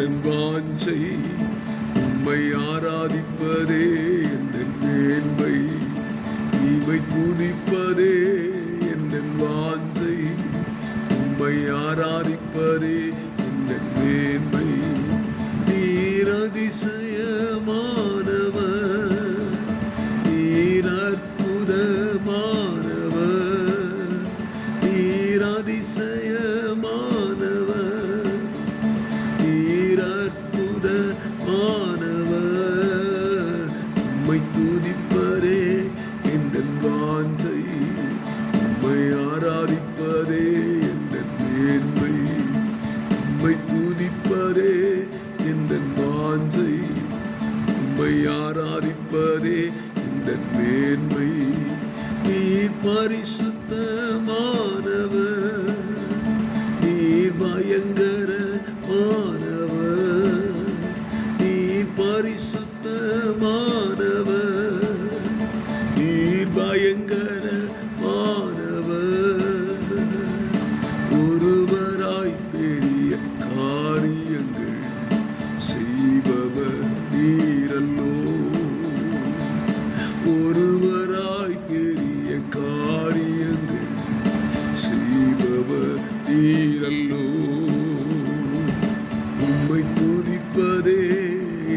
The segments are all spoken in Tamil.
எந்தன் வாஞ்சை உம்மை ஆராதிப்பதே எந்தன் மேன்மை, இவை துதிப்பதே எந்தன் வாஞ்சை உம்மை ஆராதிப்பதே எந்தன் மேன்மை. நீர் அதிசயமானவர், நீர் அற்புதமானவர், நீர் அதிசயமானவர், நீர் அற்புதமானவர். உம்மை துதிப்பதே எந்தன் வாஞ்சை, உம்மை ஆராதிப்பதே எந்தன் மேன்மை, உம்மை துதிப்பதே எந்தன் வாஞ்சை, உம்மை ஆராதிப்பதே எந்தன் மேன்மை. நீர் பரிசுத்தமானவர், நீர் பயங்கரமானவர், நீர் பரிசுத்தமானவர், நீர் பயங்கரமானவர். ஒருவராய் பெரிய காரியங்கள் செய்பவர் நீரல்லோ, ஒருவராய் பெரிய காரியங்கள் செய்பவர் நீரல்லோ. உம்மை துதிப்பதே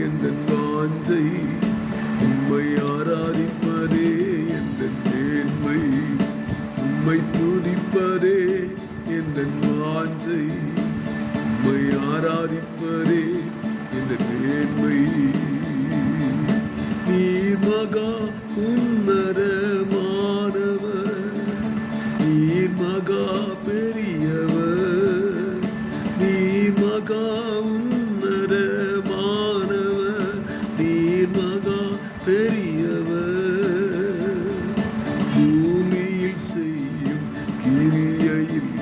எந்தன் வாஞ்சை, உம்மை ஆராதிப்பதே எந்தன் மேன்மை, உம்மை துதிப்பதே எந்தன் வாஞ்சை, உம்மை ஆராதிப்பதே எந்தன் மேன்மை. நீர் மகா உன்னதமானவர், நீர் மகா பெரியவர், நீர் மகா உன்னதமானவர், நீர் மகா பெரியவர். பூமியில் செய்யும் கிரியையில்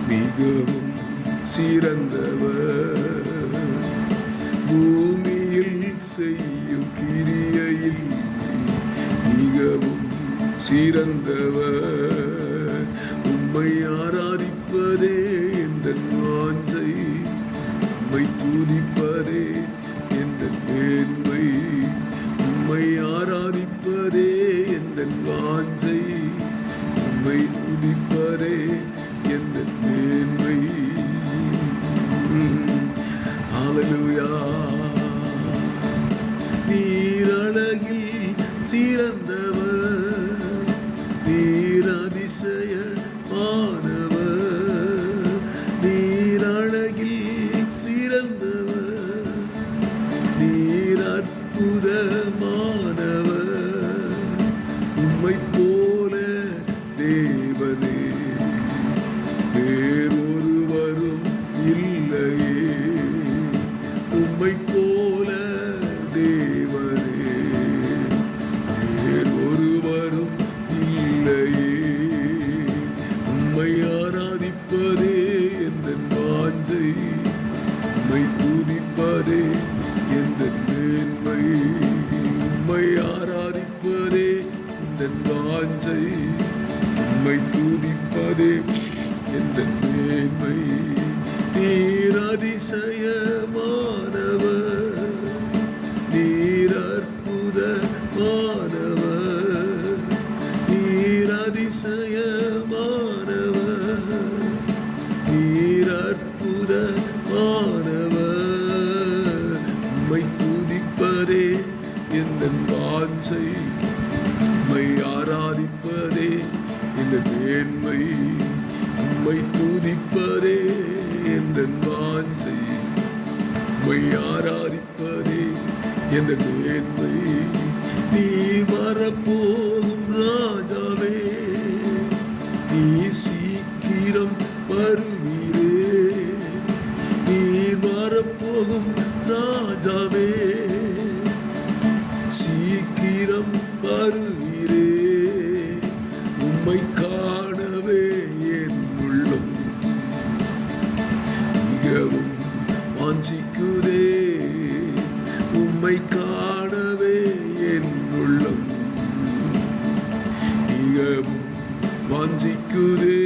மிகவும் சிறந்தவர், பூமியில் செய்யும் கிரியையில் மிகவும் சிறந்தவர். உம்மை ஆராதிப்பதே எந்தன் வாஞ்சை, உம்மை துதிப்பதே எந்தன் மேன்மை, உம்மை ஆராதிப்பதே எந்தன் வாஞ்சை, உம்மை துதிப்பதே எந்தன் மேன்மை. ஹல்லேலூயா. நீர் அழகில் சிறந்தவர், நீர் அதிசயமானவர், நீர் அழகில் சிறந்தவர், நீர் அற்புதமானவர். உம்மை போல தேவனே வேறொருவரும் இல்லையே, உம்மை போல தேவனே வேறொருவரும் இல்லையே. உம்மை ஆராதிப்பதே எந்தன் வாஞ்சை, உம்மை துதிப்பதே எந்தன் மேன்மை, உம்மை ஆராதிப்பதே எந்தன் வாஞ்சை, உம்மை துதிப்பதே எந்தன் மேன்மை. நீர் அதிசயமானவர், நீர் அற்புதமானவர், நீர் அதிசயமானவர், நீர் அற்புதமானவர். உம்மை துதிப்பதே எந்தன் வாஞ்சை, உம்மை ஆராதிப்பதே எந்தன் மேன்மை, உம்மை துதிப்பதே எந்தன் வாஞ்சை, உம்மை ஆராதிப்பதே எந்தன் மேன்மை. நீ வரப்போகும் ராஜாவே, நீ சீக்கிரம் வருவீரே, நீர் வரப்போகும் ராஜாவே, சீக்கிரம் வருவீரே. உம்மை காணவே என் உள்ளம் மிகவும் வாஞ்சிக்குதே, உம்மை காணவே என் உள்ளம் மிகவும் வாஞ்சிக்குதே.